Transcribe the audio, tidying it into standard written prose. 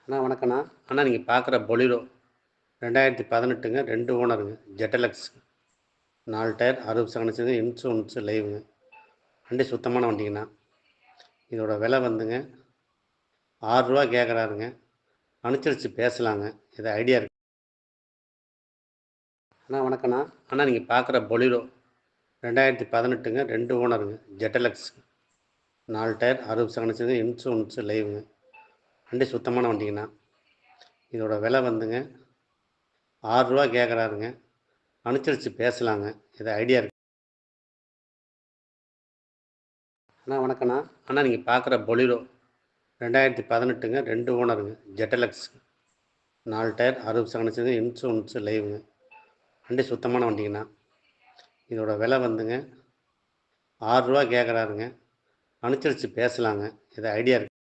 அண்ணா வணக்கண்ணா. அண்ணா நீங்கள் பார்க்குற பொலிரோ 2018ங்க 2 ஓனருங்க. ஜெட்டலக்ஸ் 4 டயர் 60 செகண்ட்ஸுங்க. இன்சூரன்ஸு லைவுங்க. வண்டி சுத்தமான வண்டிங்கண்ணா. இதோட விலை வந்துங்க ரூ. 6 கேட்குறாருங்க. அனுசரித்து பேசலாங்க. இது ஐடியா இருக்கு. அண்ணா வணக்கண்ணா. அண்ணா நீங்கள் பார்க்குற பொலிரோ 2018ங்க 2 ஓனருங்க. ஜெட்டலக்ஸ் 4 டயர் 60 செகண்ட்ஸுங்க. இன்சூரன்ஸு லைவுங்க. வண்டி சுத்தமான வண்டிங்கண்ணா. இதோட விலை வந்துங்க ரூ. 6 கேட்குறாருங்க. அனுசரித்து பேசலாங்க. இது ஐடியா இருக்கு. அண்ணா வணக்கண்ணா. அண்ணா நீங்கள் பார்க்குற பொலிரோ 2018ங்க 2 ஓனருங்க. ஜெட்டலக்ஸ் 4 டயர் 60 செகண்ட்ஸுங்க. இன்சூரன்ஸு லைவுங்க. வண்டி சுத்தமான வண்டிங்கண்ணா. இதோட விலை வந்துங்க ரூ. 6 கேட்குறாருங்க. அனுசரித்து பேசலாங்க. இது ஐடியா இருக்கு.